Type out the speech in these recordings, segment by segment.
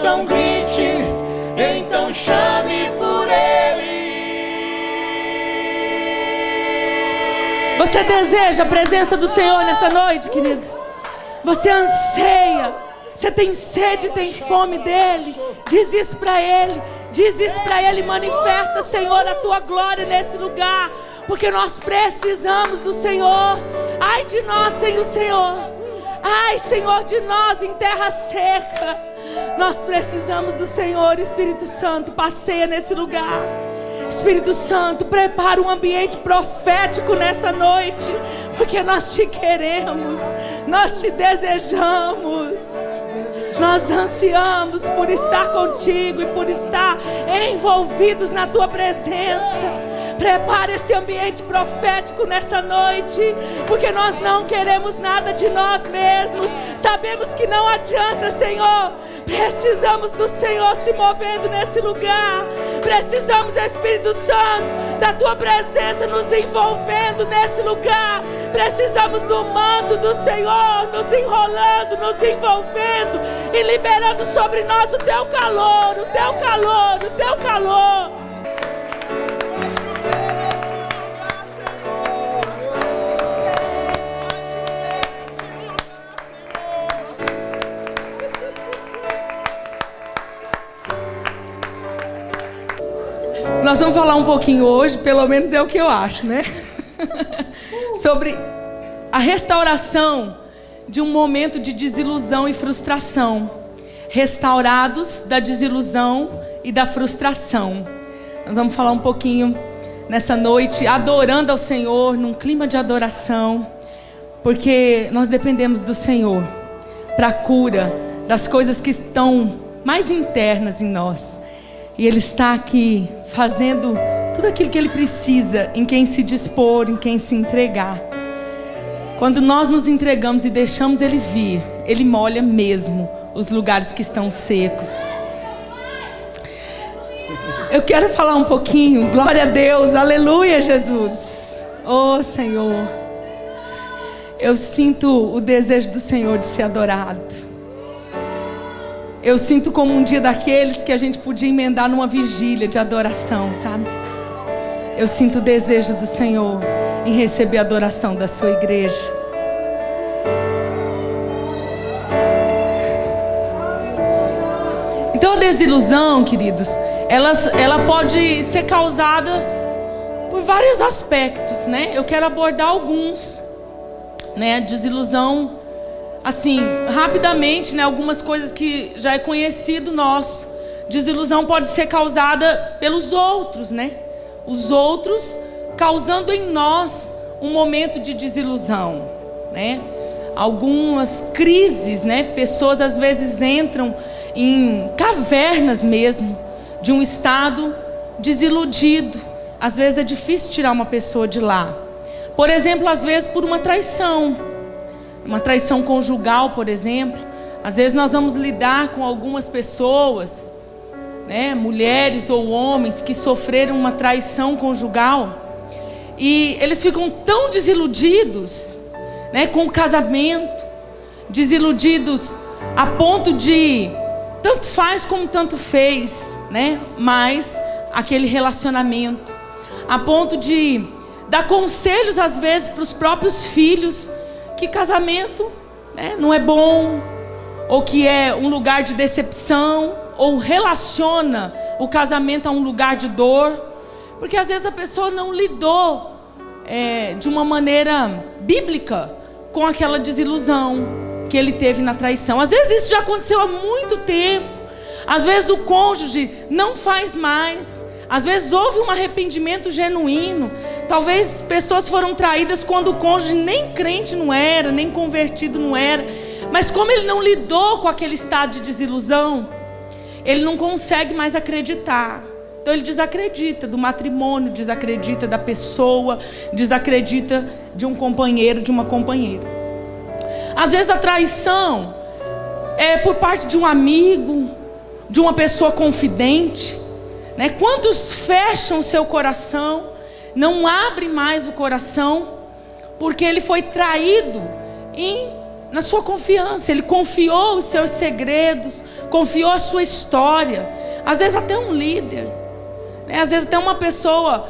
então grite, então chame por Ele. Você deseja a presença do Senhor nessa noite, querido? Você anseia, você tem sede, tem fome dEle. Diz isso para Ele, diz isso para Ele. Manifesta, Senhor, a Tua glória nesse lugar, porque nós precisamos do Senhor. Ai de nós sem o Senhor, ai, Senhor, de nós em terra seca. Nós precisamos do Senhor. Espírito Santo, passeia nesse lugar. Espírito Santo, prepara um ambiente profético nessa noite, porque nós te queremos, nós te desejamos, nós ansiamos por estar contigo e por estar envolvidos na tua presença. Prepara esse ambiente profético nessa noite, porque nós não queremos nada de nós mesmos. Sabemos que não adianta, Senhor. Precisamos do Senhor se movendo nesse lugar. Precisamos, Espírito Santo, da tua presença nos envolvendo nesse lugar. Precisamos do manto do Senhor nos enrolando, nos envolvendo e liberando sobre nós o teu calor, o teu calor, o teu calor. Nós vamos falar um pouquinho hoje, pelo menos é o que eu acho, né? Sobre a restauração de um momento de desilusão e frustração. Restaurados da desilusão e da frustração. Nós vamos falar um pouquinho nessa noite, adorando ao Senhor, num clima de adoração, porque nós dependemos do Senhor para a cura das coisas que estão mais internas em nós. E Ele está aqui fazendo tudo aquilo que Ele precisa em quem se dispor, em quem se entregar. Quando nós nos entregamos e deixamos Ele vir, Ele molha mesmo os lugares que estão secos. Eu quero falar um pouquinho, glória a Deus, aleluia, Jesus. Oh, Senhor, eu sinto o desejo do Senhor de ser adorado. Eu sinto como um dia daqueles que a gente podia emendar numa vigília de adoração, sabe? Eu sinto o desejo do Senhor em receber a adoração da sua igreja. Então a desilusão, queridos, ela pode ser causada por vários aspectos, né? Eu quero abordar alguns, né? A desilusão, assim, rapidamente, né, algumas coisas que já é conhecido nosso. Desilusão pode ser causada pelos outros, né? Os outros causando em nós um momento de desilusão, né? Algumas crises, né? Pessoas às vezes entram em cavernas mesmo, de um estado desiludido. Às vezes é difícil tirar uma pessoa de lá. Por exemplo, às vezes por uma traição. Uma traição conjugal, por exemplo. Às vezes nós vamos lidar com algumas pessoas, né, mulheres ou homens que sofreram uma traição conjugal, e eles ficam tão desiludidos, né, com o casamento, desiludidos a ponto de tanto faz como tanto fez, né, mas aquele relacionamento, a ponto de dar conselhos às vezes para os próprios filhos, que casamento, né, não é bom, ou que é um lugar de decepção, ou relaciona o casamento a um lugar de dor, porque às vezes a pessoa não lidou de uma maneira bíblica com aquela desilusão que ele teve na traição. Às vezes isso já aconteceu há muito tempo, às vezes o cônjuge não faz mais, às vezes houve um arrependimento genuíno. Talvez pessoas foram traídas quando o cônjuge nem crente não era, nem convertido não era. Mas como ele não lidou com aquele estado de desilusão, ele não consegue mais acreditar. Então ele desacredita do matrimônio, desacredita da pessoa, desacredita de um companheiro, de uma companheira. Às vezes a traição é por parte de um amigo, de uma pessoa confidente, né? Quantos fecham seu coração, não abrem mais o coração, porque ele foi traído na sua confiança. Ele confiou os seus segredos, confiou a sua história. Às vezes até um líder, né? Às vezes até uma pessoa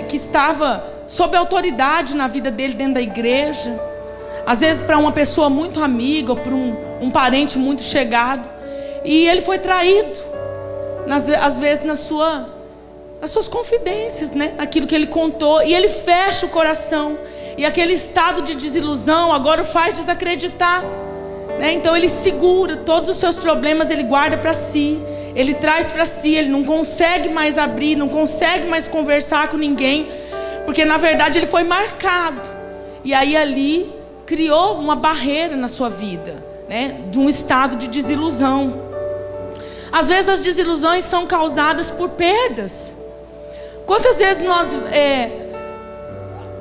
que estava sob autoridade na vida dele dentro da igreja. Às vezes para uma pessoa muito amiga, ou para um parente muito chegado. E ele foi traído, às vezes nas suas confidências, né? Naquilo que ele contou. E ele fecha o coração. E aquele estado de desilusão agora o faz desacreditar, né? Então ele segura todos os seus problemas, ele guarda para si, ele traz para si, ele não consegue mais abrir, não consegue mais conversar com ninguém, porque na verdade ele foi marcado. E aí ali criou uma barreira na sua vida, né? De um estado de desilusão. Às vezes as desilusões são causadas por perdas. Quantas vezes nós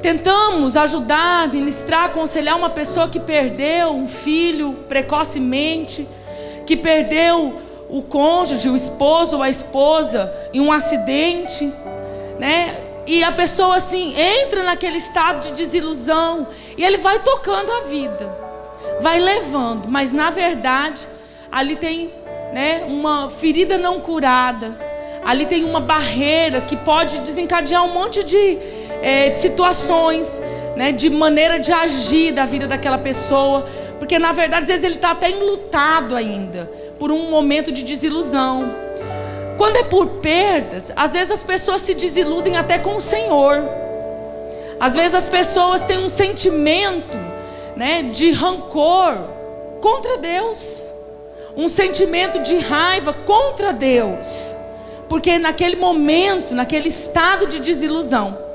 tentamos ajudar, ministrar, aconselhar uma pessoa que perdeu um filho precocemente, que perdeu o cônjuge, o esposo ou a esposa em um acidente, né? E a pessoa assim entra naquele estado de desilusão e ele vai tocando a vida, vai levando, mas na verdade ali tem, né, uma ferida não curada, ali tem uma barreira que pode desencadear um monte de situações, né, de maneira de agir da vida daquela pessoa, porque na verdade às vezes ele está até enlutado ainda por um momento de desilusão. Quando é por perdas, às vezes as pessoas se desiludem até com o Senhor. Às vezes as pessoas têm um sentimento, né, de rancor contra Deus, um sentimento de raiva contra Deus, porque naquele momento, naquele estado de desilusão,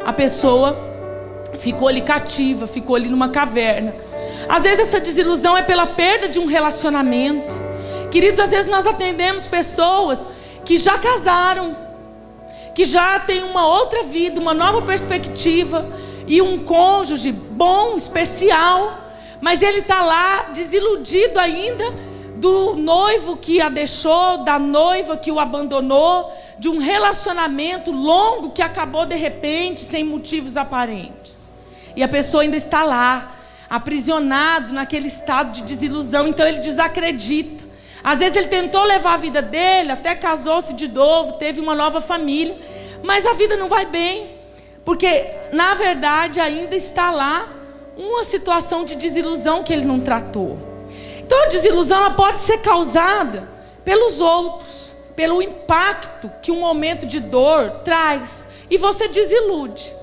a pessoa ficou ali cativa, ficou ali numa caverna. Às vezes essa desilusão é pela perda de um relacionamento. Queridos, às vezes nós atendemos pessoas que já casaram, que já têm uma outra vida, uma nova perspectiva, e um cônjuge bom, especial, mas ele está lá desiludido ainda do noivo que a deixou, da noiva que o abandonou, de um relacionamento longo que acabou de repente, sem motivos aparentes. E a pessoa ainda está lá, aprisionado naquele estado de desilusão. Então ele desacredita. Às vezes ele tentou levar a vida dele, até casou-se de novo, teve uma nova família, mas a vida não vai bem, porque na verdade ainda está lá uma situação de desilusão que ele não tratou. Então a desilusão ela pode ser causada pelos outros, pelo impacto que um momento de dor traz, e você desilude.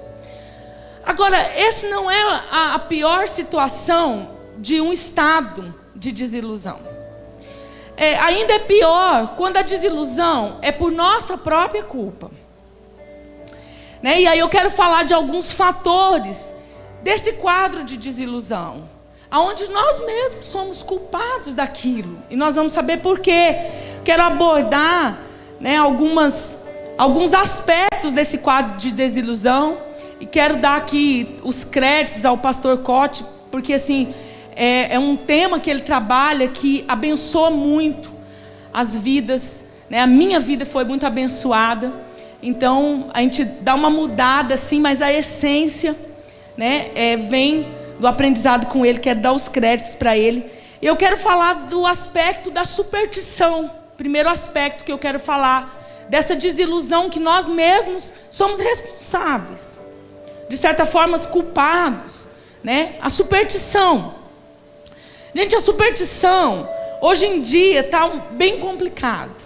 Agora, esse não é a pior situação de um estado de desilusão. Ainda é pior quando a desilusão é por nossa própria culpa, né? E aí eu quero falar de alguns fatores desse quadro de desilusão, aonde nós mesmos somos culpados daquilo, e nós vamos saber por quê. Quero abordar, né, alguns aspectos desse quadro de desilusão, e quero dar aqui os créditos ao pastor Cote, porque assim, é um tema que ele trabalha que abençoa muito as vidas, né? A minha vida foi muito abençoada. Então a gente dá uma mudada assim, mas a essência, né, vem do aprendizado com ele. Quero dar os créditos para ele. Eu quero falar do aspecto da superstição. Primeiro aspecto que eu quero falar, dessa desilusão que nós mesmos somos responsáveis, de certa forma culpados, né? A superstição. Gente, a superstição hoje em dia está bem complicado,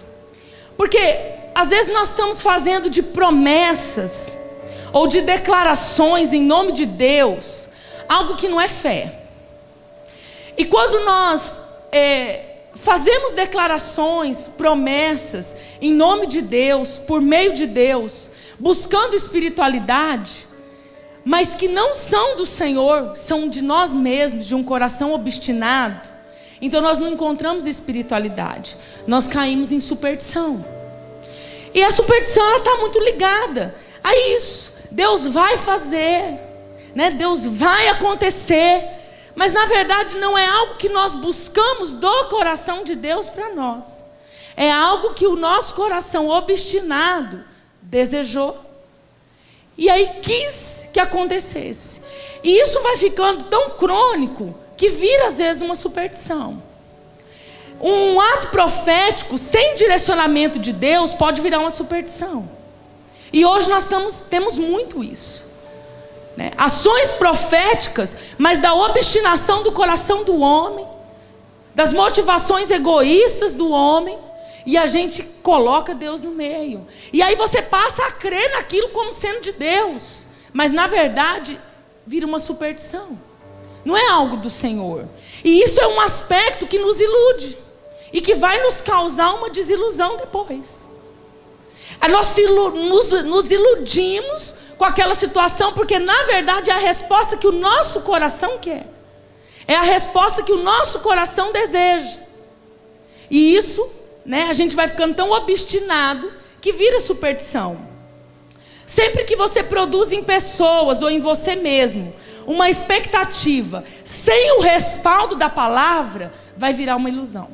porque às vezes nós estamos fazendo de promessas ou de declarações em nome de Deus algo que não é fé. E quando nós fazemos declarações, promessas em nome de Deus, por meio de Deus, buscando espiritualidade, mas que não são do Senhor, são de nós mesmos, de um coração obstinado, então nós não encontramos espiritualidade, nós caímos em superstição. E a superstição ela está muito ligada a isso. Deus vai fazer, né? Deus vai acontecer, mas na verdade não é algo que nós buscamos do coração de Deus para nós, é algo que o nosso coração obstinado desejou, e aí quis que acontecesse. E isso vai ficando tão crônico que vira às vezes uma superstição. Um ato profético sem direcionamento de Deus pode virar uma superstição. E hoje nós temos muito isso, né? Ações proféticas, mas da obstinação do coração do homem, das motivações egoístas do homem, e a gente coloca Deus no meio. E aí você passa a crer naquilo como sendo de Deus, mas na verdade vira uma superstição. Não é algo do Senhor. E isso é um aspecto que nos ilude e que vai nos causar uma desilusão depois. Nós nos iludimos com aquela situação, porque na verdade é a resposta que o nosso coração quer. É a resposta que o nosso coração deseja. E isso, né, a gente vai ficando tão obstinado que vira superstição. Sempre que você produz em pessoas ou em você mesmo uma expectativa sem o respaldo da palavra, vai virar uma ilusão.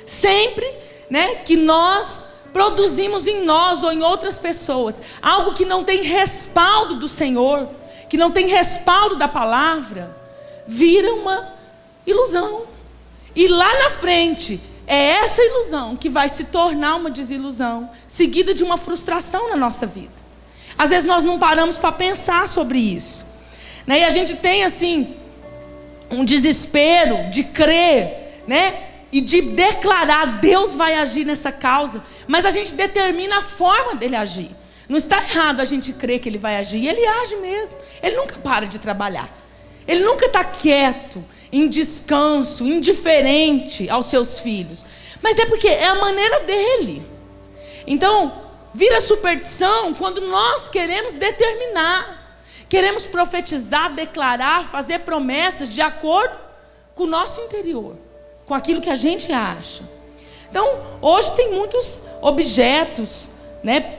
Sempre, né, que nós produzimos em nós ou em outras pessoas algo que não tem respaldo do Senhor, que não tem respaldo da palavra, vira uma ilusão. E lá na frente é essa ilusão que vai se tornar uma desilusão, seguida de uma frustração na nossa vida. Às vezes nós não paramos para pensar sobre isso, né? E a gente tem assim um desespero de crer, né? E de declarar, Deus vai agir nessa causa, mas a gente determina a forma dele agir. Não está errado a gente crer que ele vai agir, e ele age mesmo. Ele nunca para de trabalhar. Ele nunca está quieto, em descanso, indiferente aos seus filhos. Mas é porque é a maneira dele. Então, vira superstição quando nós queremos determinar, queremos profetizar, declarar, fazer promessas de acordo com o nosso interior, com aquilo que a gente acha. Então, hoje tem muitos objetos, né,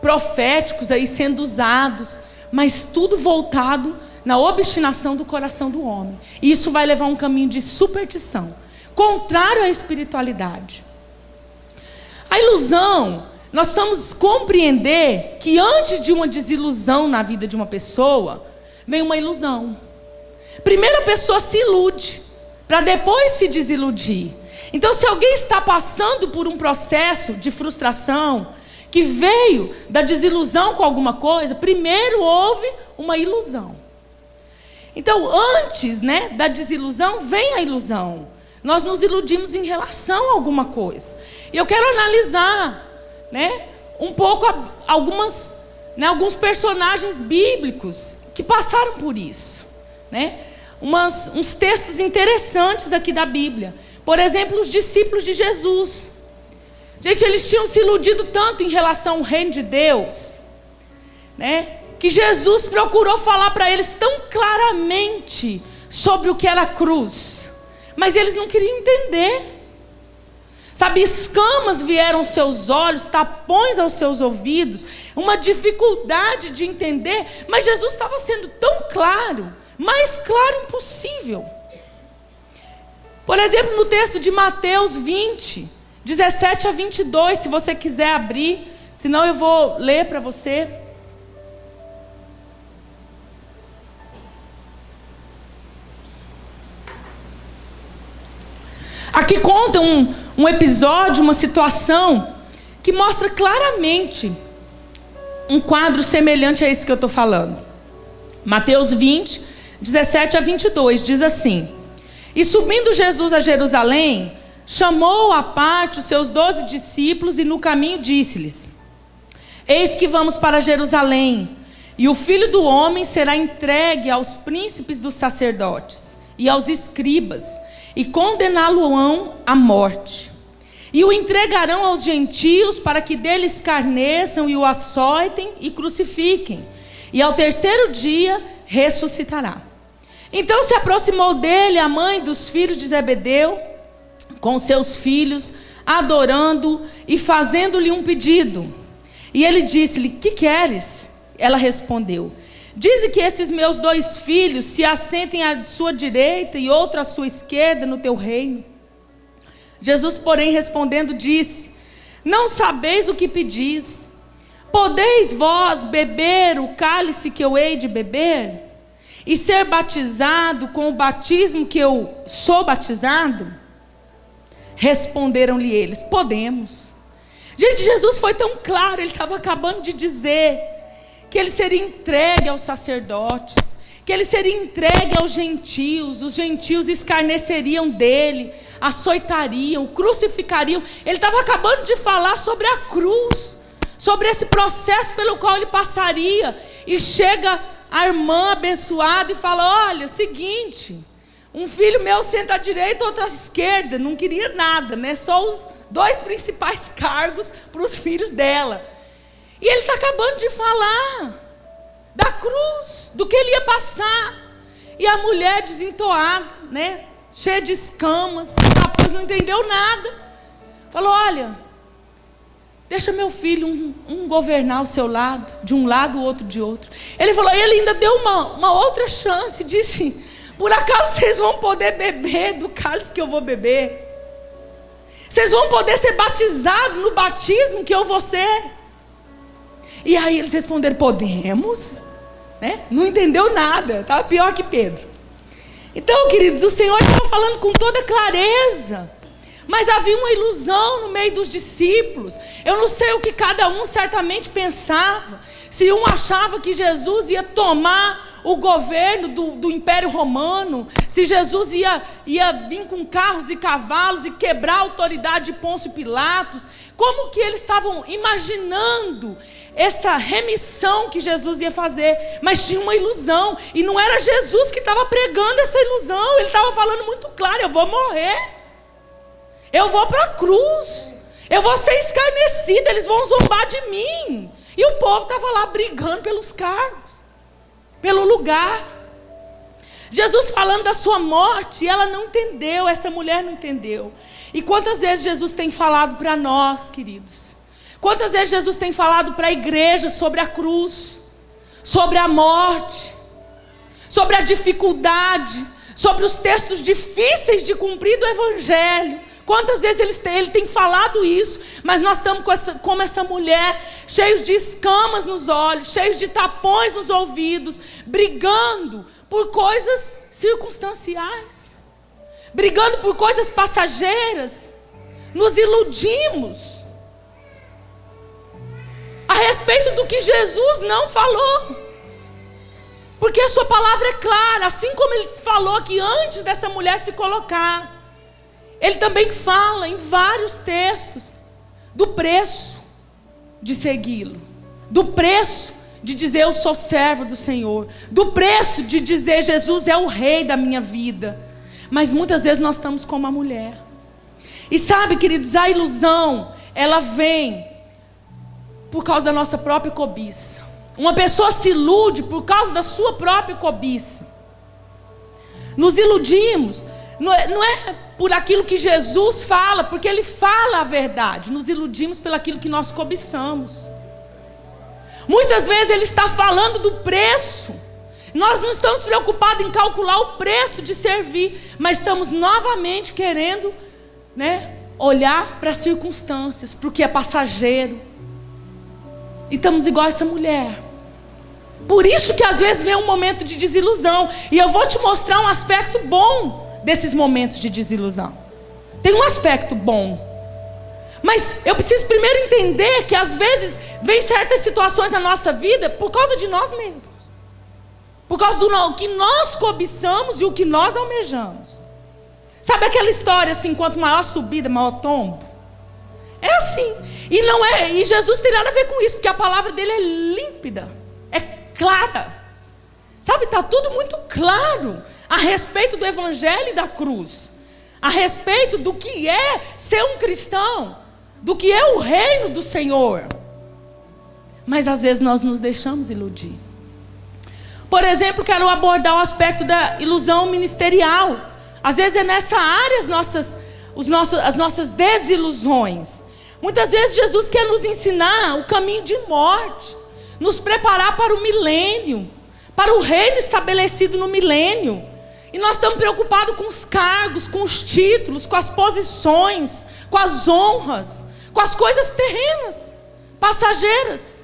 proféticos aí sendo usados, mas tudo voltado na obstinação do coração do homem. E isso vai levar a um caminho de superstição, contrário à espiritualidade. A ilusão, nós precisamos compreender que antes de uma desilusão na vida de uma pessoa, vem uma ilusão. Primeiro a pessoa se ilude, para depois se desiludir. Então, se alguém está passando por um processo de frustração, que veio da desilusão com alguma coisa, primeiro houve uma ilusão. Então, antes, né, da desilusão, vem a ilusão. Nós nos iludimos em relação a alguma coisa. E eu quero analisar, né, um pouco alguns personagens bíblicos que passaram por isso, né? Uns textos interessantes aqui da Bíblia. Por exemplo, os discípulos de Jesus. Gente, eles tinham se iludido tanto em relação ao reino de Deus, né, que Jesus procurou falar para eles tão claramente sobre o que era a cruz. Mas eles não queriam entender. Sabe, escamas vieram aos seus olhos, tapões aos seus ouvidos, uma dificuldade de entender. Mas Jesus estava sendo tão claro, mais claro impossível. Por exemplo, no texto de Mateus 20, 17 a 22, se você quiser abrir, senão eu vou ler para você. Aqui conta um episódio, uma situação que mostra claramente um quadro semelhante a esse que eu estou falando. Mateus 20, 17 a 22, diz assim: E subindo Jesus a Jerusalém, chamou à parte os seus 12 discípulos e no caminho disse-lhes: Eis que vamos para Jerusalém, e o Filho do Homem será entregue aos príncipes dos sacerdotes e aos escribas, e condená-lo-ão à morte. E o entregarão aos gentios para que dele escarneçam e o açoitem e crucifiquem. E ao terceiro dia ressuscitará. Então se aproximou dele a mãe dos filhos de Zebedeu, com seus filhos, adorando e fazendo-lhe um pedido. E ele disse-lhe: Que queres? Ela respondeu: Dize que esses meus 2 filhos se assentem à sua direita e outro à sua esquerda no teu reino. Jesus, porém, respondendo, disse: Não sabeis o que pedis. Podeis vós beber o cálice que eu hei de beber? e ser batizado com o batismo que eu sou batizado? Responderam-lhe eles: podemos. Gente, Jesus foi tão claro, ele estava acabando de dizer que ele seria entregue aos sacerdotes, que ele seria entregue aos gentios, os gentios escarneceriam dele, açoitariam, crucificariam. Ele estava acabando de falar sobre a cruz, sobre esse processo pelo qual ele passaria, e chega a irmã abençoada e fala: olha, seguinte, um filho meu senta à direita, outro à esquerda. Não queria nada, né? Só os 2 principais cargos para os filhos dela. E ele está acabando de falar da cruz, do que ele ia passar. E a mulher desentoada, né? Cheia de escamas, o rapaz não entendeu nada. Falou: olha, deixa meu filho um governar ao seu lado, de um lado, o outro de outro. Ele falou, ele ainda deu uma outra chance, disse: por acaso vocês vão poder beber do cálice que eu vou beber? Vocês vão poder ser batizados no batismo que eu vou ser? E aí eles responderam: podemos, né? Não entendeu nada, estava pior que Pedro. Então, queridos, o Senhor estava falando com toda clareza, mas havia uma ilusão no meio dos discípulos. Eu não sei o que cada um certamente pensava. Se um achava que Jesus ia tomar o governo do Império Romano, se Jesus ia vir com carros e cavalos e quebrar a autoridade de Pôncio Pilatos, como que eles estavam imaginando essa remissão que Jesus ia fazer? Mas tinha uma ilusão, e não era Jesus que estava pregando essa ilusão. Ele estava falando muito claro: eu vou morrer, eu vou para a cruz, eu vou ser escarnecido, eles vão zombar de mim. E o povo estava lá brigando pelos cargos, pelo lugar. Jesus falando da sua morte, e ela não entendeu, essa mulher não entendeu. E quantas vezes Jesus tem falado para nós, queridos? Quantas vezes Jesus tem falado para a igreja sobre a cruz, sobre a morte, sobre a dificuldade, sobre os textos difíceis de cumprir do Evangelho? Quantas vezes ele tem falado isso, mas nós estamos como essa mulher, cheios de escamas nos olhos, cheios de tapões nos ouvidos, brigando por coisas circunstanciais, brigando por coisas passageiras, nos iludimos a respeito do que Jesus não falou, porque a sua palavra é clara. Assim como ele falou aqui antes dessa mulher se colocar, ele também fala em vários textos do preço de segui-lo, do preço de dizer eu sou servo do Senhor, do preço de dizer Jesus é o rei da minha vida. Mas muitas vezes nós estamos como a mulher. E sabe, queridos, a ilusão, ela vem por causa da nossa própria cobiça. Uma pessoa se ilude por causa da sua própria cobiça. Nos iludimos, não é por aquilo que Jesus fala, porque Ele fala a verdade. Nos iludimos pelo aquilo que nós cobiçamos. Muitas vezes Ele está falando do preço. Nós não estamos preocupados em calcular o preço de servir, mas estamos novamente querendo, olhar para as circunstâncias, para o que é passageiro. E estamos igual a essa mulher. Por isso que às vezes vem um momento de desilusão. E eu vou te mostrar um aspecto bom desses momentos de desilusão. Tem um aspecto bom, mas eu preciso primeiro entender que às vezes vem certas situações na nossa vida por causa de nós mesmos, por causa do que nós cobiçamos e o que nós almejamos. Sabe aquela história assim, quanto maior a subida, maior tombo? É assim. E Jesus tem nada a ver com isso, porque a palavra dele é límpida, é clara. Sabe, está tudo muito claro a respeito do Evangelho e da cruz, a respeito do que é ser um cristão, do que é o reino do Senhor. Mas às vezes nós nos deixamos iludir. Por exemplo, quero abordar o aspecto da ilusão ministerial. Às vezes é nessa área as nossas desilusões. Muitas vezes Jesus quer nos ensinar o caminho de morte, nos preparar para o milênio, para o reino estabelecido no milênio. E nós estamos preocupados com os cargos, com os títulos, com as posições, com as honras, com as coisas terrenas, passageiras.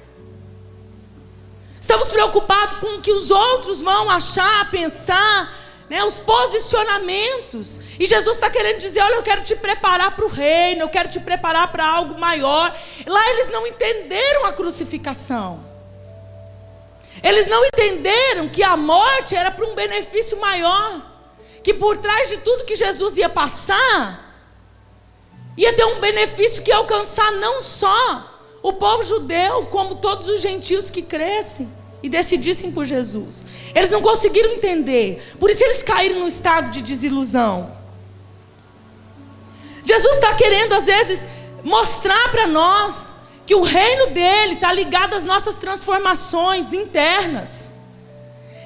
Estamos preocupados com o que os outros vão achar, pensar, né, os posicionamentos. E Jesus está querendo dizer: olha, eu quero te preparar para o reino, eu quero te preparar para algo maior. Lá eles não entenderam a crucificação. Eles não entenderam que a morte era para um benefício maior. Que por trás de tudo que Jesus ia passar, ia ter um benefício que ia alcançar não só o povo judeu, como todos os gentios que crescem e decidissem por Jesus. Eles não conseguiram entender. Por isso eles caíram no estado de desilusão. Jesus está querendo às vezes mostrar para nós que o reino dele está ligado às nossas transformações internas.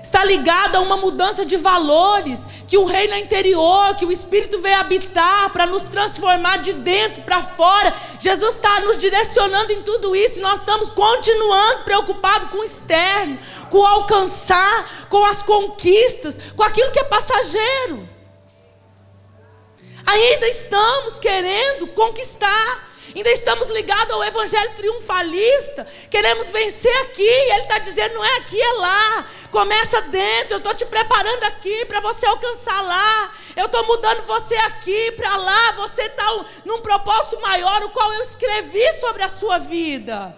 Está ligado a uma mudança de valores, que o reino é interior, que o Espírito veio habitar para nos transformar de dentro para fora. Jesus está nos direcionando em tudo isso, e nós estamos continuando preocupados com o externo, com o alcançar, com as conquistas, com aquilo que é passageiro. Ainda estamos querendo conquistar. Ainda estamos ligados ao evangelho triunfalista. Queremos vencer aqui. Ele está dizendo: não é aqui, é lá. Começa dentro. Eu estou te preparando aqui para você alcançar lá. Eu estou mudando você aqui para lá. Você está num propósito maior, o qual eu escrevi sobre a sua vida.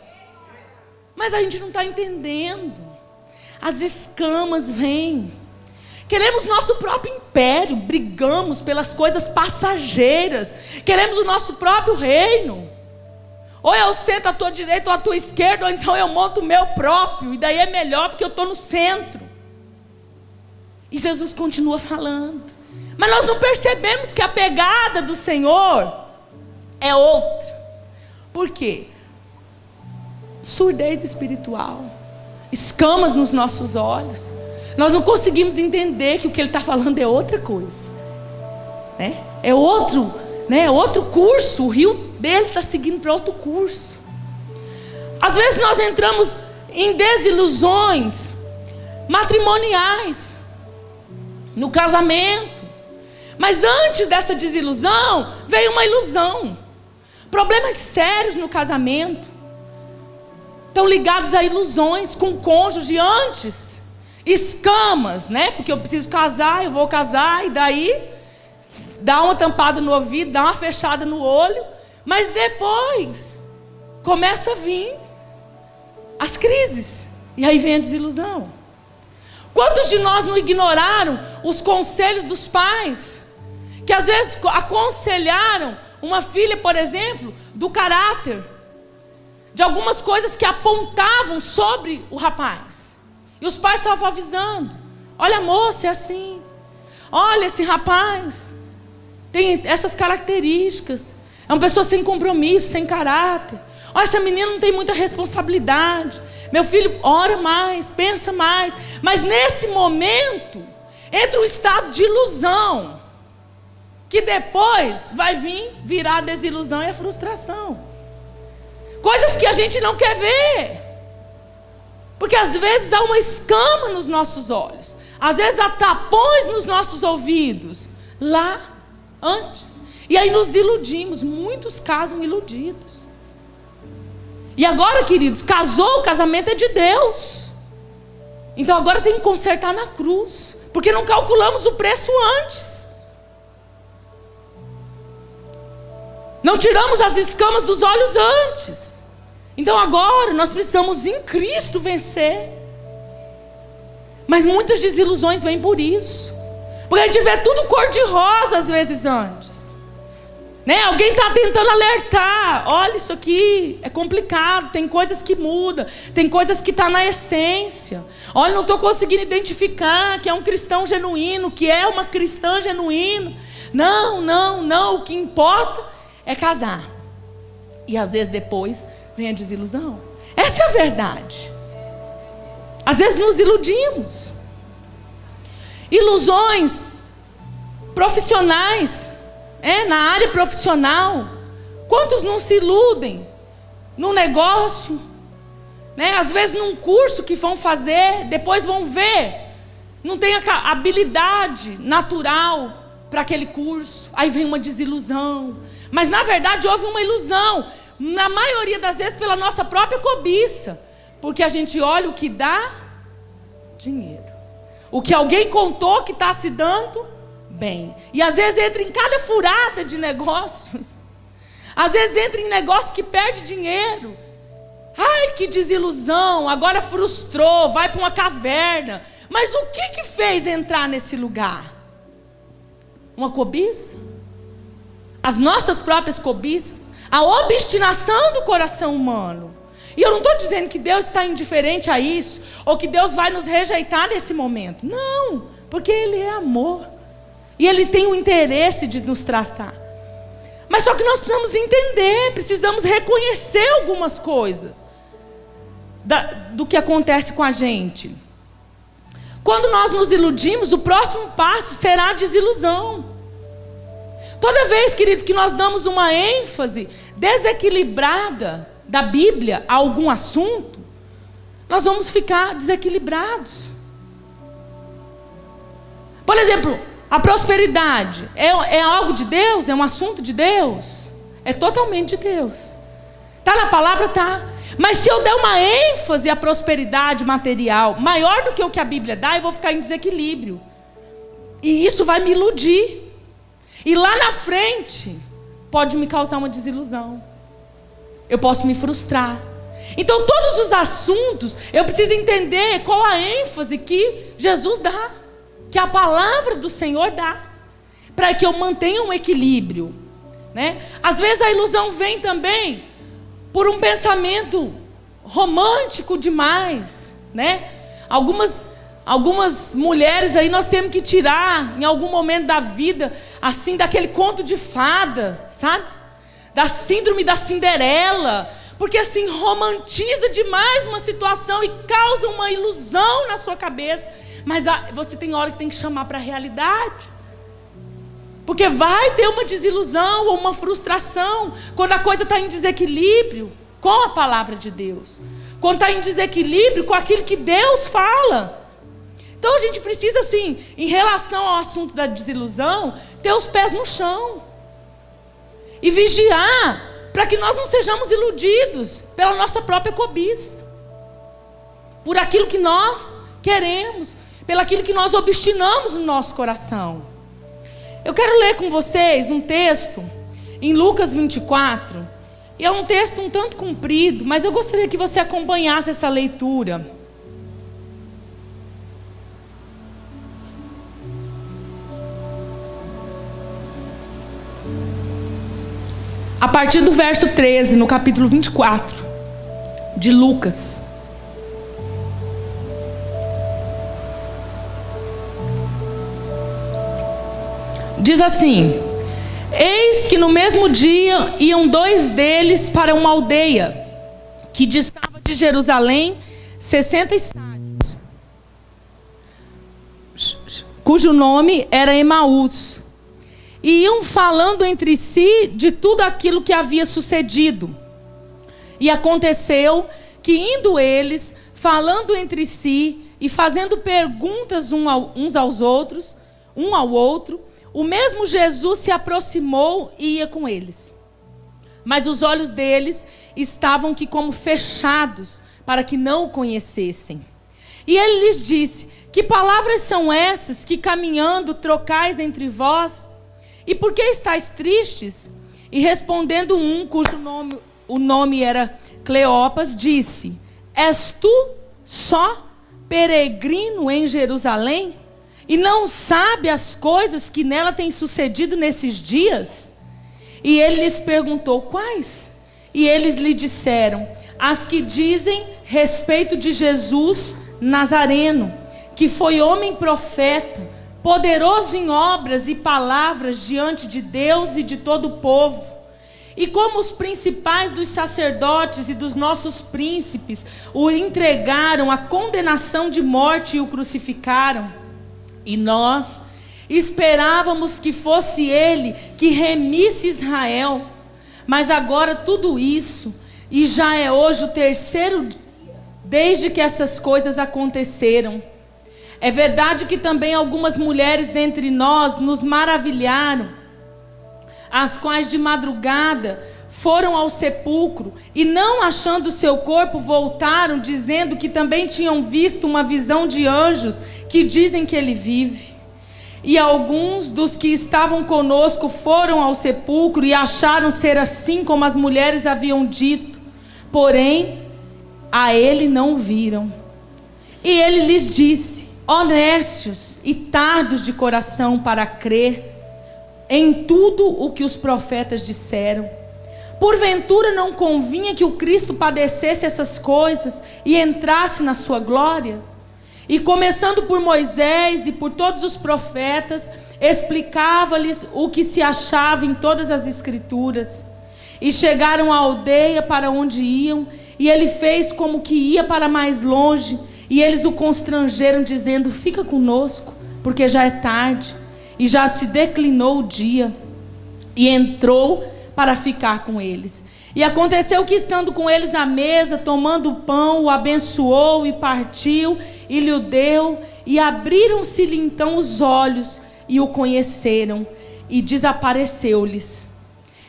Mas a gente não está entendendo. As escamas vêm. Queremos nosso próprio império, brigamos pelas coisas passageiras, queremos o nosso próprio reino. Ou eu sento à tua direita ou à tua esquerda, ou então eu monto o meu próprio, e daí é melhor porque eu estou no centro. E Jesus continua falando, mas nós não percebemos que a pegada do Senhor é outra. Por quê? Surdez espiritual, escamas nos nossos olhos. Nós não conseguimos entender que o que ele está falando é outra coisa, né? É outro, né? É outro curso. O rio dele está seguindo para outro curso. Às vezes nós entramos em desilusões matrimoniais, no casamento. Mas antes dessa desilusão veio uma ilusão. Problemas sérios no casamento estão ligados a ilusões com o cônjuge antes. Escamas, né? Porque eu preciso casar, eu vou casar, e daí dá uma tampada no ouvido, dá uma fechada no olho, mas depois começa a vir as crises, e aí vem a desilusão. Quantos de nós não ignoraram os conselhos dos pais, que às vezes aconselharam uma filha, por exemplo, do caráter, de algumas coisas que apontavam sobre o rapaz? E os pais estavam avisando: olha, moça, é assim. Olha, esse rapaz tem essas características. É uma pessoa sem compromisso, sem caráter. Olha, essa menina não tem muita responsabilidade. Meu filho, ora mais, pensa mais. Mas nesse momento entra um estado de ilusão, que depois vai virar a desilusão e a frustração. Coisas que a gente não quer ver. Porque às vezes há uma escama nos nossos olhos, às vezes há tapões nos nossos ouvidos, lá antes. E aí nos iludimos, muitos casam iludidos. E agora, queridos, casou, o casamento é de Deus. Então agora tem que consertar na cruz, porque não calculamos o preço antes. Não tiramos as escamas dos olhos antes. Então agora nós precisamos em Cristo vencer. Mas muitas desilusões vêm por isso, porque a gente vê tudo cor de rosa às vezes antes, né? Alguém está tentando alertar: olha, isso aqui é complicado, tem coisas que mudam, tem coisas que estão na essência. Olha, não estou conseguindo identificar que é um cristão genuíno, que é uma cristã genuína. Não, o que importa é casar. E às vezes depois vem a desilusão. Essa é a verdade. Às vezes nos iludimos. Ilusões profissionais, na área profissional. Quantos não se iludem no negócio, às vezes num curso que vão fazer, depois vão ver, não tem a habilidade natural para aquele curso, aí vem uma desilusão. Mas na verdade houve uma ilusão, na maioria das vezes pela nossa própria cobiça. Porque a gente olha o que dá dinheiro. O que alguém contou que está se dando bem. E às vezes entra em cada furada de negócios. Às vezes entra em negócio que perde dinheiro. Ai, que desilusão, agora frustrou, vai para uma caverna. Mas o que fez entrar nesse lugar? Uma cobiça? As nossas próprias cobiças? A obstinação do coração humano. E eu não estou dizendo que Deus está indiferente a isso, ou que Deus vai nos rejeitar nesse momento. Não, porque Ele é amor. E Ele tem o interesse de nos tratar. Mas só que nós precisamos entender, precisamos reconhecer algumas coisas do que acontece com a gente. Quando nós nos iludimos, o próximo passo será a desilusão. Toda vez, querido, que nós damos uma ênfase desequilibrada da Bíblia a algum assunto, nós vamos ficar desequilibrados. Por exemplo, a prosperidade é algo de Deus? É um assunto de Deus? É totalmente de Deus. Está na palavra? Está. Mas se eu der uma ênfase à prosperidade material maior do que o que a Bíblia dá, eu vou ficar em desequilíbrio. E isso vai me iludir. E lá na frente pode me causar uma desilusão. Eu posso me frustrar. Então todos os assuntos eu preciso entender qual a ênfase que Jesus dá, que a palavra do Senhor dá, para que eu mantenha um equilíbrio, né? Às vezes a ilusão vem também por um pensamento romântico demais, né? Algumas mulheres aí nós temos que tirar em algum momento da vida, assim, daquele conto de fada, sabe? Da síndrome da Cinderela, porque assim romantiza demais uma situação e causa uma ilusão na sua cabeça. Mas você tem hora que tem que chamar para a realidade. Porque vai ter uma desilusão ou uma frustração quando a coisa está em desequilíbrio com a palavra de Deus. Quando está em desequilíbrio com aquilo que Deus fala. Então a gente precisa, assim, em relação ao assunto da desilusão, ter os pés no chão. E vigiar para que nós não sejamos iludidos pela nossa própria cobiça. Por aquilo que nós queremos, pelo aquilo que nós obstinamos no nosso coração. Eu quero ler com vocês um texto em Lucas 24. E é um texto um tanto comprido, mas eu gostaria que você acompanhasse essa leitura. A partir do verso 13, no capítulo 24 de Lucas. Diz assim: eis que no mesmo dia iam dois deles para uma aldeia que distava de Jerusalém 60 estádios, cujo nome era Emaús. E iam falando entre si de tudo aquilo que havia sucedido. E aconteceu que, indo eles, falando entre si e fazendo perguntas uns aos outros, um ao outro, o mesmo Jesus se aproximou e ia com eles. Mas os olhos deles estavam que como fechados, para que não o conhecessem. E ele lhes disse: que palavras são essas que caminhando trocais entre vós? E por que estáis tristes? E respondendo um, cujo nome era Cleopas, disse: és tu só peregrino em Jerusalém? E não sabe as coisas que nela têm sucedido nesses dias? E ele lhes perguntou: quais? E eles lhe disseram: as que dizem respeito de Jesus Nazareno, que foi homem profeta, poderoso em obras e palavras diante de Deus e de todo o povo. E como os principais dos sacerdotes e dos nossos príncipes o entregaram à condenação de morte e o crucificaram. E nós esperávamos que fosse ele que remisse Israel. Mas agora tudo isso, e já é hoje o terceiro dia desde que essas coisas aconteceram. É verdade que também algumas mulheres dentre nós nos maravilharam, as quais de madrugada foram ao sepulcro e, não achando seu corpo, voltaram, dizendo que também tinham visto uma visão de anjos que dizem que ele vive. E alguns dos que estavam conosco foram ao sepulcro e acharam ser assim como as mulheres haviam dito, porém a ele não viram. E ele lhes disse: honestos e tardos de coração para crer em tudo o que os profetas disseram. Porventura não convinha que o Cristo padecesse essas coisas e entrasse na sua glória? E começando por Moisés e por todos os profetas, explicava-lhes o que se achava em todas as escrituras. E chegaram à aldeia para onde iam, e ele fez como que ia para mais longe, e eles o constrangeram, dizendo: fica conosco, porque já é tarde, e já se declinou o dia. E entrou para ficar com eles. E aconteceu que, estando com eles à mesa, tomando o pão, o abençoou e partiu, e lhe o deu, e abriram-se-lhe então os olhos, e o conheceram, e desapareceu-lhes.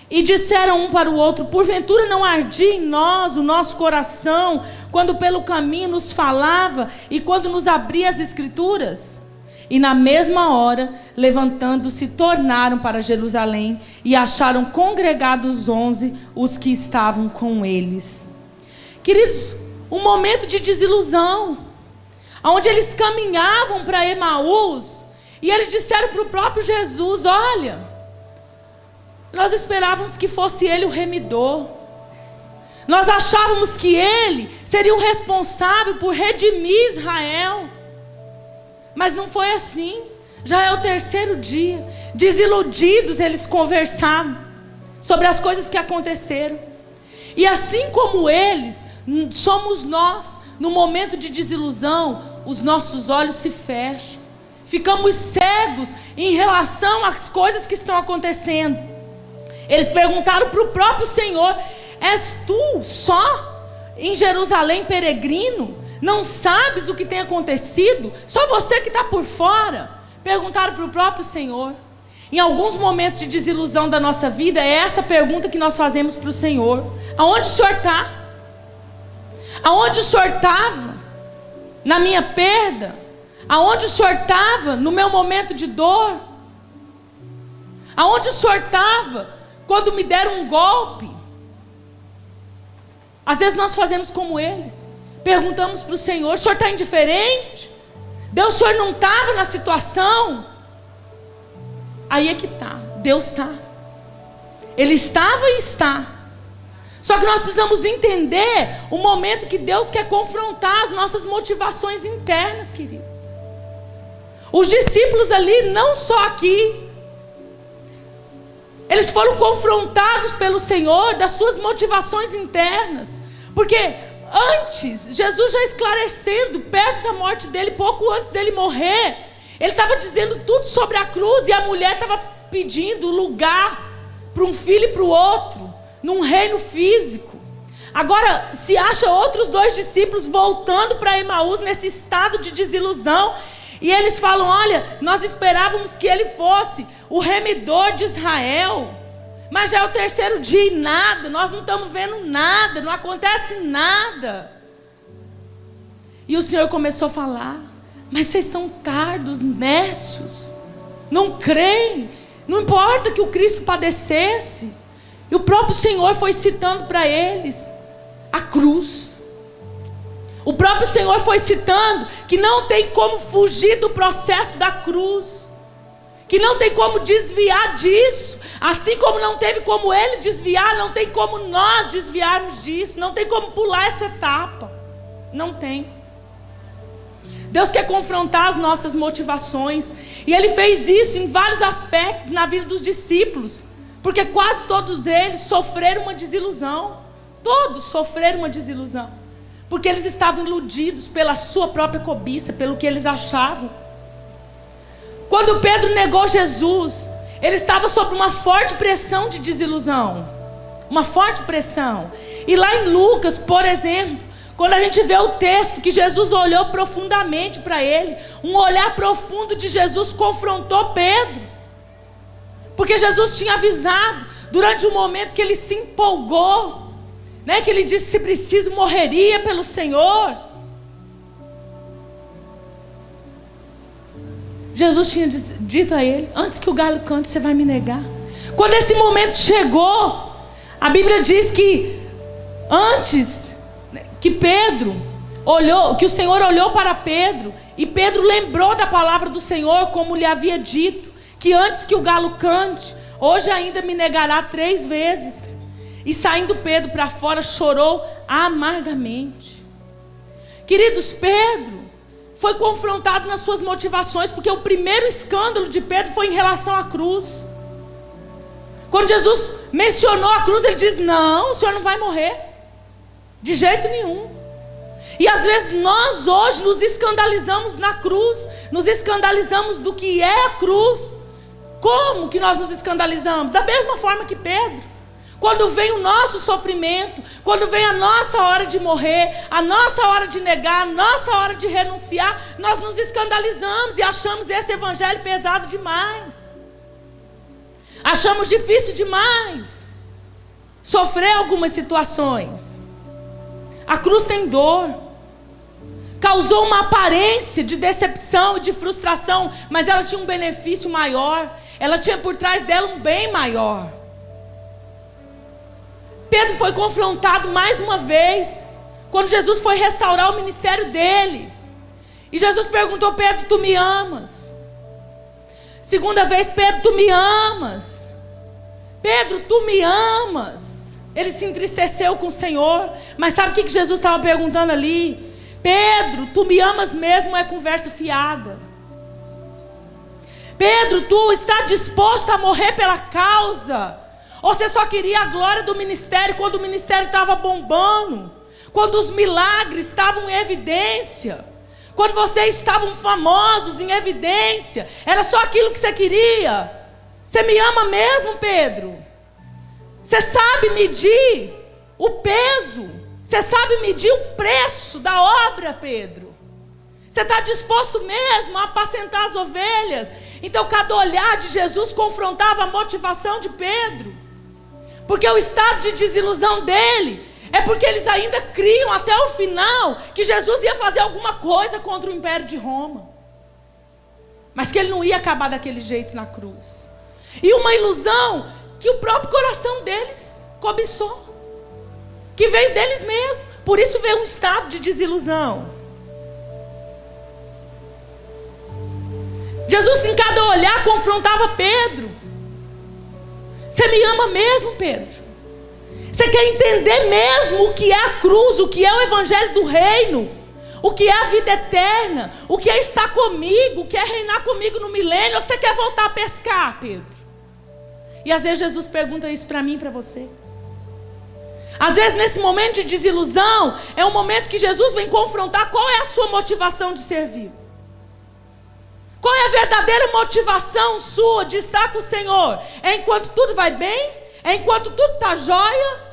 E disseram um para o outro: porventura não ardia em nós o nosso coração, quando pelo caminho nos falava, e quando nos abria as escrituras? E na mesma hora, levantando-se, tornaram para Jerusalém, e acharam congregados 11, os que estavam com eles. Queridos, um momento de desilusão, onde eles caminhavam para Emaús, e eles disseram para o próprio Jesus: olha, nós esperávamos que fosse ele o remidor, nós achávamos que ele seria o responsável por redimir Israel, mas não foi assim. Já é o terceiro dia. Desiludidos, eles conversavam sobre as coisas que aconteceram. E assim como eles, somos nós. No momento de desilusão, os nossos olhos se fecham, ficamos cegos em relação às coisas que estão acontecendo. Eles perguntaram para o próprio Senhor: és tu só em Jerusalém peregrino? Não sabes o que tem acontecido? Só você que está por fora? Perguntaram para o próprio Senhor. Em alguns momentos de desilusão da nossa vida, é essa pergunta que nós fazemos para o Senhor: aonde o Senhor está? Aonde o Senhor estava na minha perda? Aonde o Senhor estava no meu momento de dor? Aonde o Senhor estava quando me deram um golpe? Às vezes nós fazemos como eles. Perguntamos para o Senhor: o Senhor está indiferente? Deus, o Senhor não estava na situação? Aí é que está, Deus está. Ele estava e está. Só que nós precisamos entender o momento que Deus quer confrontar as nossas motivações internas, queridos. Os discípulos ali, não só aqui, eles foram confrontados pelo Senhor das suas motivações internas. Porque antes, Jesus já esclarecendo, perto da morte dele, pouco antes dele morrer, ele estava dizendo tudo sobre a cruz, e a mulher estava pedindo lugar para um filho e para o outro, num reino físico. Agora, se acha outros 2 discípulos voltando para Emaús nesse estado de desilusão, e eles falam: olha, nós esperávamos que ele fosse o remidor de Israel, mas já é o terceiro dia e nada, nós não estamos vendo nada, não acontece nada. E o Senhor começou a falar: mas vocês são tardos, nécios, não creem, não importa que o Cristo padecesse. E o próprio Senhor foi citando para eles a cruz. O próprio Senhor foi citando que não tem como fugir do processo da cruz, que não tem como desviar disso. Assim como não teve como ele desviar, não tem como nós desviarmos disso. Não tem como pular essa etapa. Não tem. Deus quer confrontar as nossas motivações, e ele fez isso em vários aspectos na vida dos discípulos, porque quase todos eles sofreram uma desilusão. Todos sofreram uma desilusão, porque eles estavam iludidos pela sua própria cobiça, pelo que eles achavam. Quando Pedro negou Jesus, ele estava sob uma forte pressão de desilusão, uma forte pressão. E lá em Lucas, por exemplo, quando a gente vê o texto que Jesus olhou profundamente para ele, um olhar profundo de Jesus confrontou Pedro, porque Jesus tinha avisado: durante um momento que ele se empolgou, né? Que ele disse, se preciso, morreria pelo Senhor. Jesus tinha dito a ele, antes que o galo cante, você vai me negar. Quando esse momento chegou, a Bíblia diz que antes que Pedro olhou, que o Senhor olhou para Pedro, e Pedro lembrou da palavra do Senhor, como lhe havia dito, que antes que o galo cante, hoje ainda me negará 3 vezes. E saindo Pedro para fora, chorou amargamente. Queridos, Pedro foi confrontado nas suas motivações, porque o primeiro escândalo de Pedro foi em relação à cruz. Quando Jesus mencionou a cruz, ele diz, não, o Senhor não vai morrer, de jeito nenhum. E às vezes nós hoje nos escandalizamos na cruz, nos escandalizamos do que é a cruz. Como que nós nos escandalizamos? Da mesma forma que Pedro. Quando vem o nosso sofrimento, quando vem a nossa hora de morrer, a nossa hora de negar, a nossa hora de renunciar, nós nos escandalizamos e achamos esse evangelho pesado demais. Achamos difícil demais sofrer algumas situações. A cruz tem dor, causou uma aparência de decepção e de frustração, mas ela tinha um benefício maior, ela tinha por trás dela um bem maior. Pedro foi confrontado mais uma vez, quando Jesus foi restaurar o ministério dele, e Jesus perguntou, Pedro, tu me amas? Segunda vez, Pedro, tu me amas? Pedro, tu me amas? Ele se entristeceu com o Senhor, mas sabe o que Jesus estava perguntando ali? Pedro, tu me amas mesmo, é conversa fiada. Pedro, tu está disposto a morrer pela causa? Ou você só queria a glória do ministério quando o ministério estava bombando? Quando os milagres estavam em evidência? Quando vocês estavam famosos, em evidência? Era só aquilo que você queria? Você me ama mesmo, Pedro? Você sabe medir o peso? Você sabe medir o preço da obra, Pedro? Você está disposto mesmo a apacentar as ovelhas? Então cada olhar de Jesus confrontava a motivação de Pedro. Porque o estado de desilusão dele é porque eles ainda criam até o final que Jesus ia fazer alguma coisa contra o Império de Roma, mas que ele não ia acabar daquele jeito na cruz. E uma ilusão que o próprio coração deles cobiçou, que veio deles mesmos. Por isso veio um estado de desilusão. Jesus em cada olhar confrontava Pedro. Você me ama mesmo, Pedro? Você quer entender mesmo o que é a cruz, o que é o evangelho do reino, o que é a vida eterna, o que é estar comigo, o que é reinar comigo no milênio? Ou você quer voltar a pescar, Pedro? E às vezes Jesus pergunta isso para mim e para você. Às vezes nesse momento de desilusão, é um momento que Jesus vem confrontar qual é a sua motivação de servir. Qual é a verdadeira motivação sua de estar com o Senhor? É enquanto tudo vai bem? É enquanto tudo está jóia?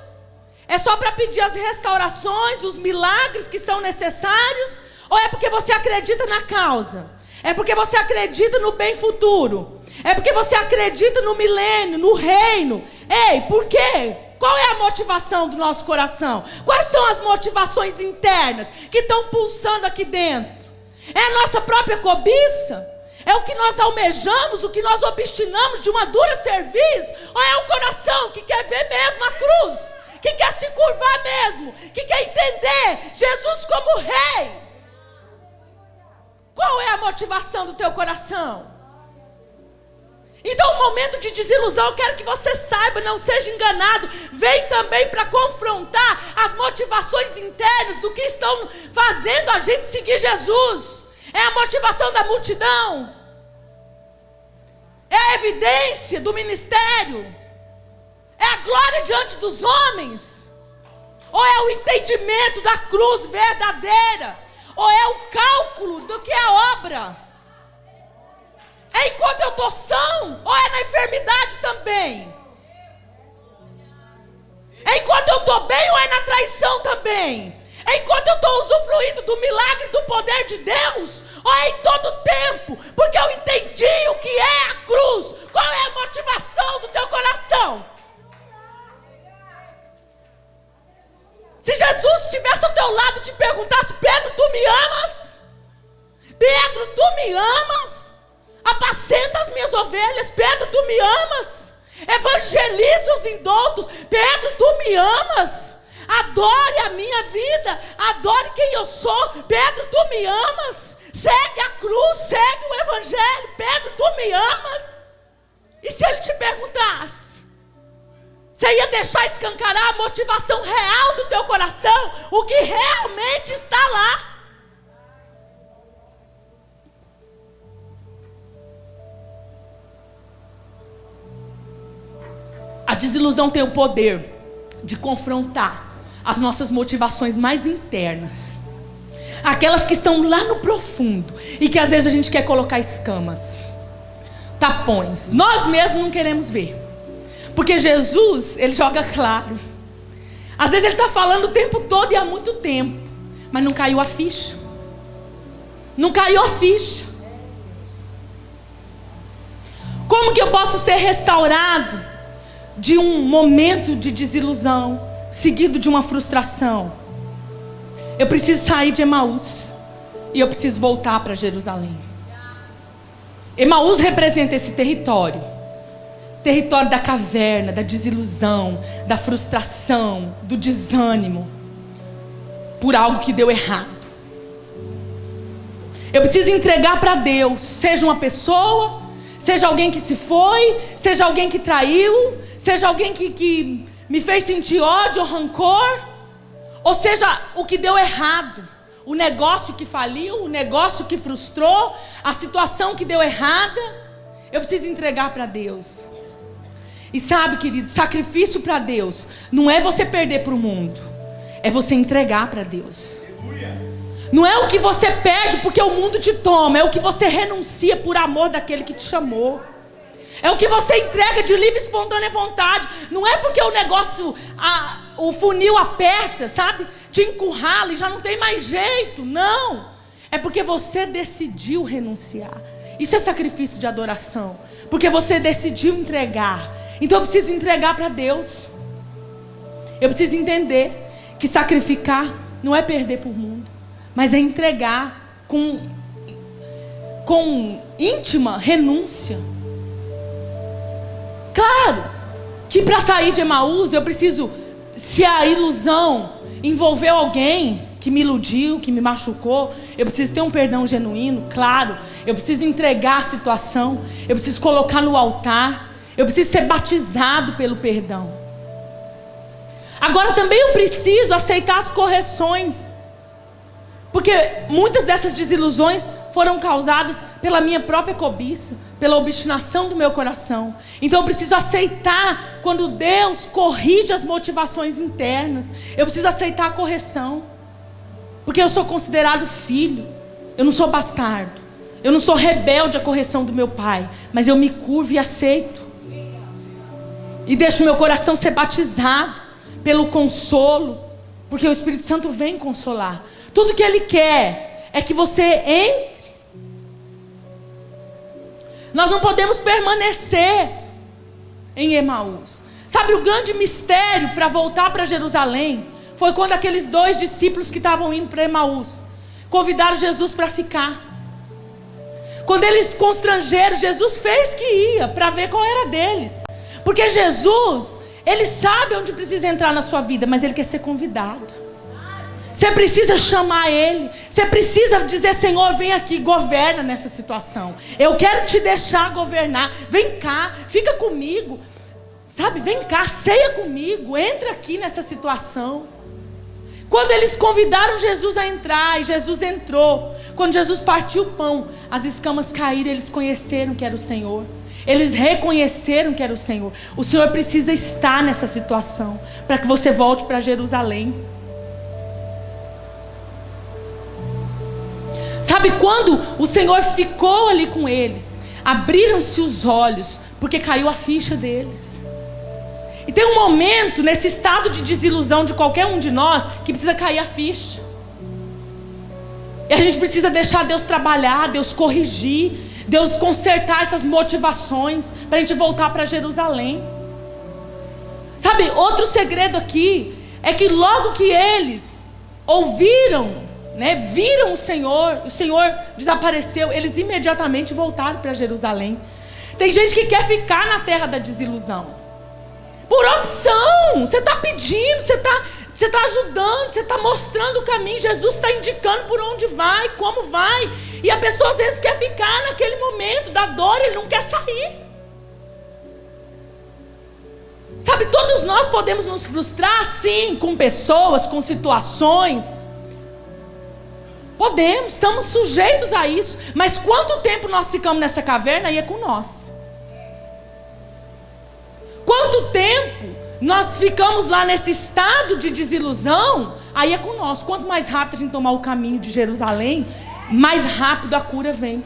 É só para pedir as restaurações, os milagres que são necessários? Ou é porque você acredita na causa? É porque você acredita no bem futuro? É porque você acredita no milênio, no reino? Ei, por quê? Qual é a motivação do nosso coração? Quais são as motivações internas que estão pulsando aqui dentro? É a nossa própria cobiça? É o que nós almejamos, o que nós obstinamos de uma dura cerviz? Ou é o coração que quer ver mesmo a cruz? Que quer se curvar mesmo? Que quer entender Jesus como rei? Qual é a motivação do teu coração? Então o momento de desilusão, eu quero que você saiba, não seja enganado, vem também para confrontar as motivações internas do que estão fazendo a gente seguir Jesus. É a motivação da multidão? É a evidência do ministério? É a glória diante dos homens? Ou é o entendimento da cruz verdadeira? Ou é o cálculo do que é obra? É enquanto eu estou são? Ou é na enfermidade também? É enquanto eu estou bem ou é na traição também? É enquanto eu estou usufruindo do milagre do poder de Deus? Ou é em todo tempo? Porque eu entendi o que é a cruz. Qual é a motivação do teu coração? Se Jesus estivesse ao teu lado e te perguntasse: Pedro, tu me amas? Pedro, tu me amas? Apacenta as minhas ovelhas. Pedro, tu me amas? Evangeliza os indoutos. Pedro, tu me amas? Adore a minha vida, adore quem eu sou. Pedro, tu me amas? Segue a cruz, segue o evangelho. Pedro, tu me amas? E se ele te perguntasse, você ia deixar escancarar a motivação real do teu coração, o que realmente está lá? A desilusão tem o poder de confrontar as nossas motivações mais internas, aquelas que estão lá no profundo e que às vezes a gente quer colocar escamas, tapões, nós mesmos não queremos ver, porque Jesus, ele joga claro. Às vezes ele está falando o tempo todo e há muito tempo, mas não caiu a ficha. Não caiu a ficha. Como que eu posso ser restaurado de um momento de desilusão, seguido de uma frustração? Eu preciso sair de Emaús e eu preciso voltar para Jerusalém. Emaús representa esse território da caverna, da desilusão, da frustração, do desânimo por algo que deu errado. Eu preciso entregar para Deus, seja uma pessoa, seja alguém que se foi, seja alguém que traiu, seja alguém que me fez sentir ódio ou rancor, ou seja, o que deu errado, o negócio que faliu, o negócio que frustrou, a situação que deu errada. Eu preciso entregar para Deus. E sabe, querido, sacrifício para Deus não é você perder para o mundo, é você entregar para Deus. Não é o que você perde porque o mundo te toma, é o que você renuncia por amor daquele que te chamou. É o que você entrega de livre e espontânea vontade. Não é porque o negócio, o funil aperta, sabe? Te encurrala e já não tem mais jeito. Não. É porque você decidiu renunciar. Isso é sacrifício de adoração. Porque você decidiu entregar. Então eu preciso entregar para Deus. Eu preciso entender que sacrificar não é perder para o mundo, mas é entregar com íntima renúncia. Claro que para sair de Emaús eu preciso, se a ilusão envolveu alguém que me iludiu, que me machucou, eu preciso ter um perdão genuíno, claro. Eu preciso entregar a situação, eu preciso colocar no altar, eu preciso ser batizado pelo perdão. Agora também eu preciso aceitar as correções, porque muitas dessas desilusões foram causadas pela minha própria cobiça, pela obstinação do meu coração. Então eu preciso aceitar quando Deus corrige as motivações internas. Eu preciso aceitar a correção, porque eu sou considerado filho. Eu não sou bastardo, eu não sou rebelde à correção do meu pai, mas eu me curvo e aceito, e deixo meu coração ser batizado pelo consolo, porque o Espírito Santo vem consolar. Tudo que Ele quer é que você entre. Nós não podemos permanecer em Emaús. Sabe, o grande mistério para voltar para Jerusalém foi quando aqueles 2 discípulos que estavam indo para Emaús convidaram Jesus para ficar. Quando eles constrangeram, Jesus fez que ia para ver qual era deles. Porque Jesus, Ele sabe onde precisa entrar na sua vida, mas Ele quer ser convidado. Você precisa chamar Ele. Você precisa dizer: Senhor, vem aqui, governa nessa situação. Eu quero te deixar governar. Vem cá, fica comigo. Sabe, vem cá, ceia comigo. Entra aqui nessa situação. Quando eles convidaram Jesus a entrar, e Jesus entrou, quando Jesus partiu o pão, as escamas caíram, eles conheceram que era o Senhor. Eles reconheceram que era o Senhor. O Senhor precisa estar nessa situação para que você volte para Jerusalém. Sabe, quando o Senhor ficou ali com eles, abriram-se os olhos, porque caiu a ficha deles. E tem um momento nesse estado de desilusão de qualquer um de nós que precisa cair a ficha. E a gente precisa deixar Deus trabalhar, Deus corrigir, Deus consertar essas motivações para a gente voltar para Jerusalém. Sabe, outro segredo aqui, é que logo que eles ouviram, né, viram o Senhor desapareceu, eles imediatamente voltaram para Jerusalém. Tem gente que quer ficar na terra da desilusão, por opção. Você está pedindo, você está ajudando, você está mostrando o caminho, Jesus está indicando por onde vai, como vai, e a pessoa às vezes quer ficar naquele momento da dor, ele não quer sair. Sabe, todos nós podemos nos frustrar, sim, com pessoas, com situações. Podemos, estamos sujeitos a isso. Mas quanto tempo nós ficamos nessa caverna, aí é com nós. Quanto tempo nós ficamos lá nesse estado de desilusão, aí é com nós. Quanto mais rápido a gente tomar o caminho de Jerusalém, mais rápido a cura vem.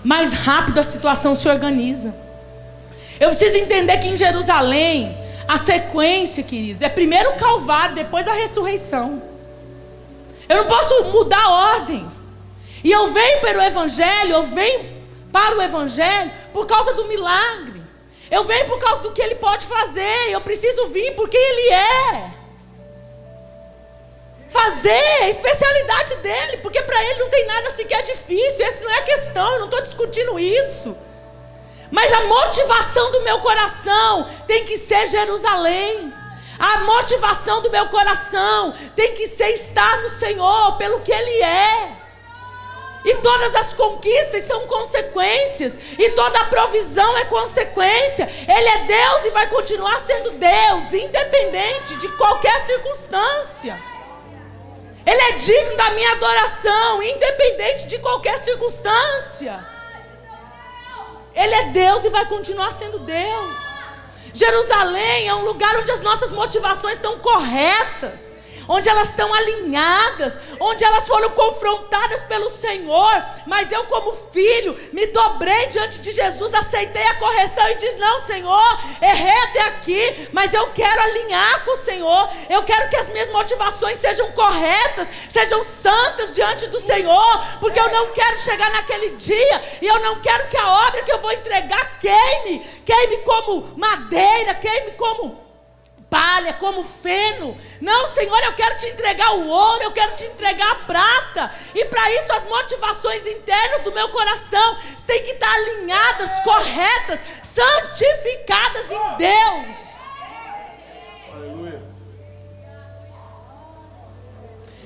Mais rápido a situação se organiza. Eu preciso entender que em Jerusalém, a sequência, queridos, é primeiro o Calvário, depois a ressurreição. Eu não posso mudar a ordem. E eu venho para o Evangelho, por causa do milagre. Eu venho por causa do que Ele pode fazer. Eu preciso vir porque Ele é. Fazer é a especialidade dEle, porque para Ele não tem nada sequer difícil. Essa não é a questão, eu não estou discutindo isso. Mas a motivação do meu coração tem que ser Jerusalém. A motivação do meu coração tem que ser estar no Senhor, pelo que Ele é. E todas as conquistas são consequências, e toda a provisão é consequência. Ele é Deus e vai continuar sendo Deus, independente de qualquer circunstância. Ele é digno da minha adoração, independente de qualquer circunstância. Ele é Deus e vai continuar sendo Deus. Jerusalém é um lugar onde as nossas motivações estão corretas, onde elas estão alinhadas, onde elas foram confrontadas pelo Senhor. Mas eu, como filho, me dobrei diante de Jesus, aceitei a correção e disse: não, Senhor, errei até aqui, mas eu quero alinhar com o Senhor. Eu quero que as minhas motivações sejam corretas, sejam santas diante do Senhor, porque eu não quero chegar naquele dia e eu não quero que a obra que eu vou entregar queime como madeira, queime como palha, como feno. Não, Senhor, eu quero te entregar o ouro, eu quero te entregar a prata. E para isso as motivações internas do meu coração têm que estar alinhadas, corretas, santificadas em Deus. Aleluia.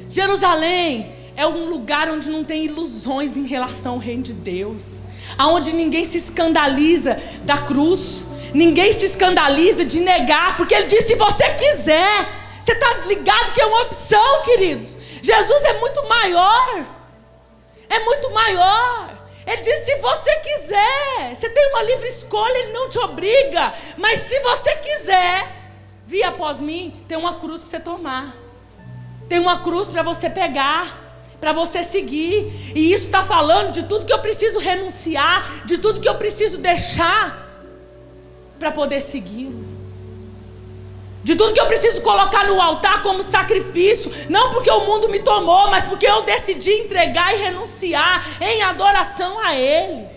Jerusalém é um lugar onde não tem ilusões em relação ao reino de Deus, aonde ninguém se escandaliza da cruz, ninguém se escandaliza de negar, porque Ele disse: se você quiser. Você está ligado que é uma opção, queridos? Jesus é muito maior. É muito maior. Ele disse: se você quiser. Você tem uma livre escolha, Ele não te obriga. Mas se você quiser vir após mim, tem uma cruz para você tomar. Tem uma cruz para você pegar, para você seguir. E isso está falando de tudo que eu preciso renunciar, de tudo que eu preciso deixar para poder segui-lo, de tudo que eu preciso colocar no altar como sacrifício, não porque o mundo me tomou, mas porque eu decidi entregar e renunciar em adoração a Ele,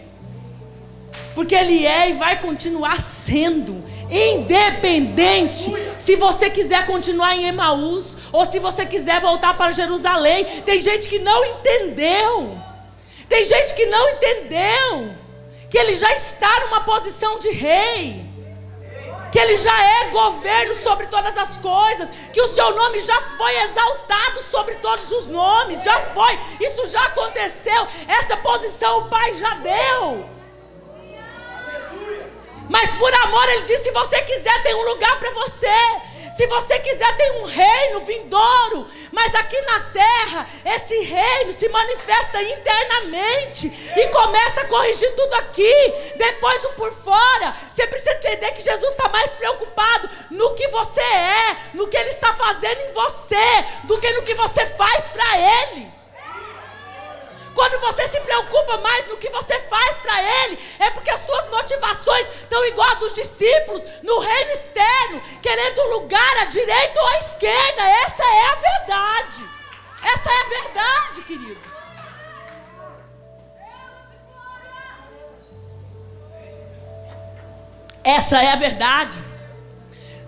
porque Ele é e vai continuar sendo, independente se você quiser continuar em Emaús ou se você quiser voltar para Jerusalém. Tem gente que não entendeu, que Ele já está numa posição de rei, que Ele já é governo sobre todas as coisas, que o seu nome já foi exaltado sobre todos os nomes, já foi, isso já aconteceu, essa posição o Pai já deu. Mas por amor Ele disse: se você quiser, tem um lugar para você. Se você quiser, tem um reino vindouro. Mas aqui na terra, esse reino se manifesta internamente e começa a corrigir tudo aqui. Depois o por fora. Você precisa entender que Jesus está mais preocupado no que você é, no que Ele está fazendo em você, do que no que você faz para Ele. Quando você se preocupa mais no que você faz para Ele, é porque as suas motivações estão igual a dos discípulos, no reino externo, querendo lugar à direita ou à esquerda. Essa é a verdade. Essa é a verdade, querido. Essa é a verdade.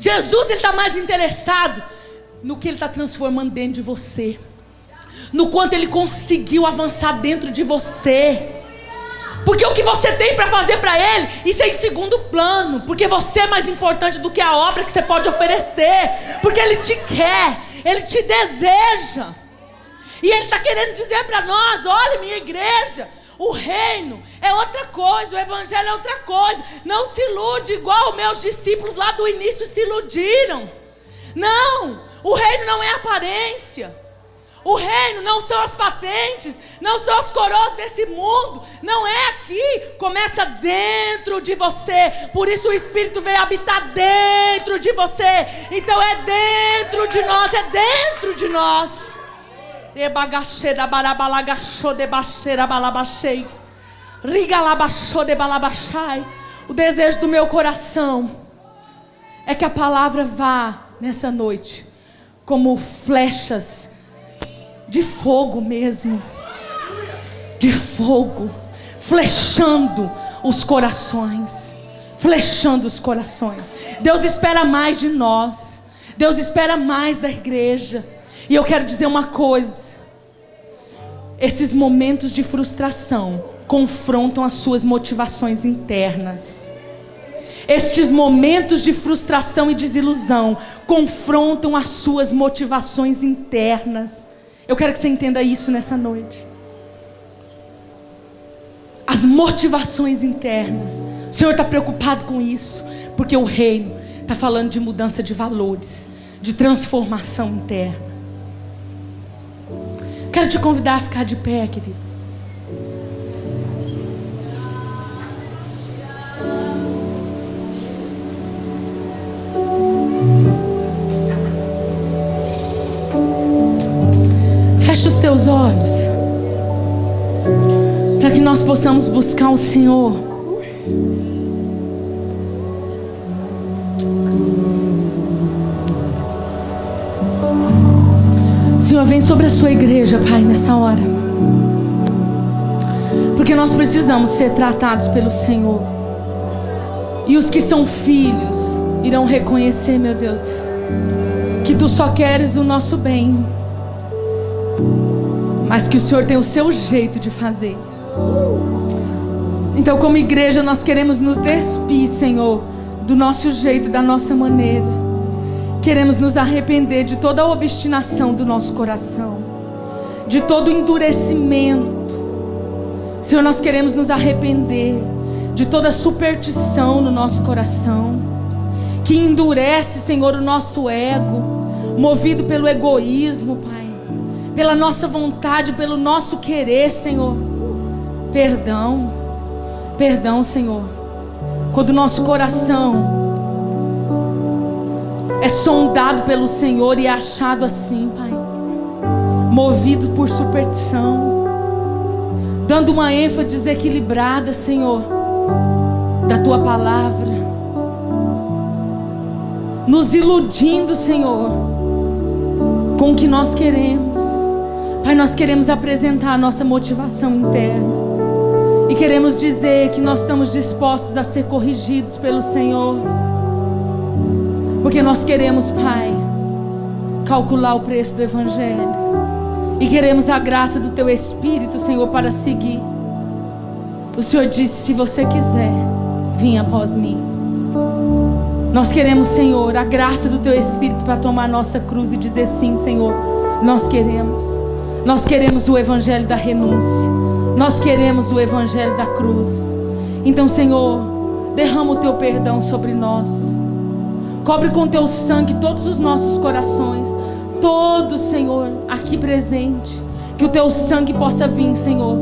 Jesus, Ele está mais interessado no que Ele está transformando dentro de você, no quanto Ele conseguiu avançar dentro de você. Porque o que você tem para fazer para Ele, isso é em segundo plano. Porque você é mais importante do que a obra que você pode oferecer. Porque Ele te quer, Ele te deseja. E Ele está querendo dizer para nós: olha, minha igreja, o reino é outra coisa, o evangelho é outra coisa. Não se ilude igual os meus discípulos lá do início se iludiram. Não, o reino não é aparência. O reino não são as patentes, não são as coroas desse mundo. Não é aqui, começa dentro de você. Por isso o Espírito veio habitar dentro de você. Então é dentro de nós, é dentro de nós. O desejo do meu coração é que a palavra vá nessa noite como flechas de fogo mesmo, de fogo, flechando os corações, flechando os corações. Deus espera mais de nós, Deus espera mais da igreja. E eu quero dizer uma coisa: esses momentos de frustração confrontam as suas motivações internas. Estes momentos de frustração e desilusão confrontam as suas motivações internas. Eu quero que você entenda isso nessa noite. As motivações internas. O Senhor está preocupado com isso, porque o reino está falando de mudança de valores, de transformação interna. Quero te convidar a ficar de pé, querido. Fecha os teus olhos, para que nós possamos buscar o Senhor. Senhor, vem sobre a sua igreja, Pai, nessa hora, porque nós precisamos ser tratados pelo Senhor. E os que são filhos irão reconhecer, meu Deus, que Tu só queres o nosso bem, mas que o Senhor tem o seu jeito de fazer. Então, como igreja, nós queremos nos despir, Senhor, do nosso jeito, da nossa maneira. Queremos nos arrepender de toda a obstinação do nosso coração, de todo o endurecimento. Senhor, nós queremos nos arrepender de toda a superstição no nosso coração, que endurece, Senhor, o nosso ego, movido pelo egoísmo, Pai, pela nossa vontade, pelo nosso querer, Senhor. Perdão, Senhor, quando o nosso coração é sondado pelo Senhor e é achado assim, Pai, movido por superstição, dando uma ênfase desequilibrada, Senhor, da Tua palavra, nos iludindo, Senhor, com o que nós queremos. Pai, nós queremos apresentar a nossa motivação interna e queremos dizer que nós estamos dispostos a ser corrigidos pelo Senhor, porque nós queremos, Pai, calcular o preço do Evangelho e queremos a graça do Teu Espírito, Senhor, para seguir. O Senhor disse: se você quiser, vem após mim. Nós queremos, Senhor, a graça do Teu Espírito para tomar a nossa cruz e dizer: sim, Senhor, nós queremos. Nós queremos o Evangelho da renúncia. Nós queremos o Evangelho da cruz. Então, Senhor, derrama o Teu perdão sobre nós. Cobre com Teu sangue todos os nossos corações. Todos, Senhor, aqui presente. Que o Teu sangue possa vir, Senhor,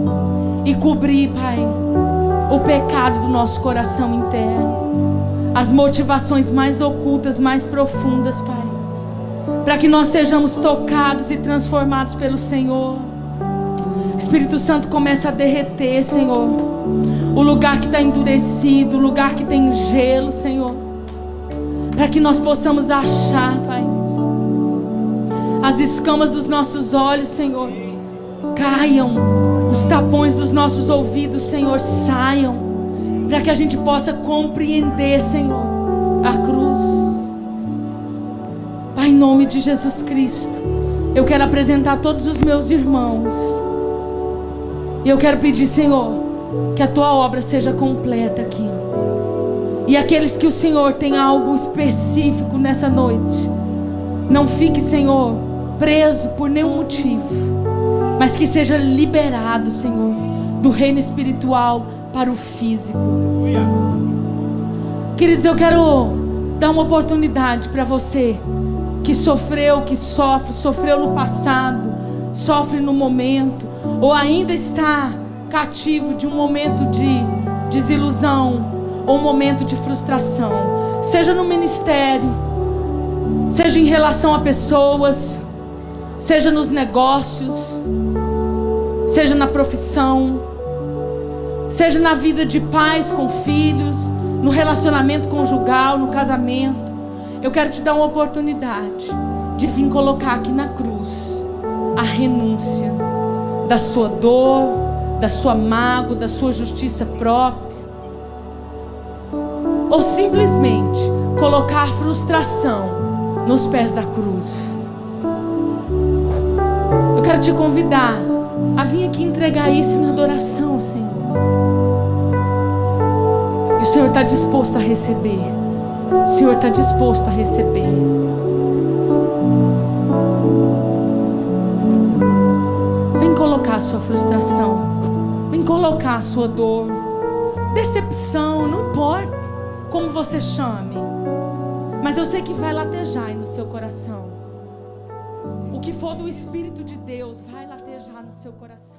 e cobrir, Pai, o pecado do nosso coração interno. As motivações mais ocultas, mais profundas, Pai, para que nós sejamos tocados e transformados pelo Senhor. Espírito Santo, começa a derreter, Senhor, o lugar que está endurecido, o lugar que tem gelo, Senhor, para que nós possamos achar, Pai, as escamas dos nossos olhos, Senhor, caiam, os tapões dos nossos ouvidos, Senhor, saiam, para que a gente possa compreender, Senhor, a cruz. Pai, Pai, em nome de Jesus Cristo, eu quero apresentar todos os meus irmãos. E eu quero pedir, Senhor, que a Tua obra seja completa aqui. E aqueles que o Senhor tem algo específico nessa noite, não fique, Senhor, preso por nenhum motivo, mas que seja liberado, Senhor, do reino espiritual para o físico. Queridos, eu quero dar uma oportunidade para você que sofreu, que sofreu no passado, sofre no momento, ou ainda está cativo de um momento de desilusão, ou um momento de frustração, seja no ministério, seja em relação a pessoas, seja nos negócios, seja na profissão, seja na vida de pais com filhos, no relacionamento conjugal, no casamento. Eu quero te dar uma oportunidade de vir colocar aqui na cruz a renúncia da sua dor, da sua mágoa, da sua justiça própria, ou simplesmente colocar a frustração nos pés da cruz. Eu quero te convidar a vir aqui entregar isso na adoração ao Senhor. E o Senhor está disposto a receber. O Senhor está disposto a receber. Vem colocar a sua frustração. Vem colocar a sua dor. Decepção, não importa como você chame, mas eu sei que vai latejar aí no seu coração. O que for do Espírito de Deus vai latejar no seu coração.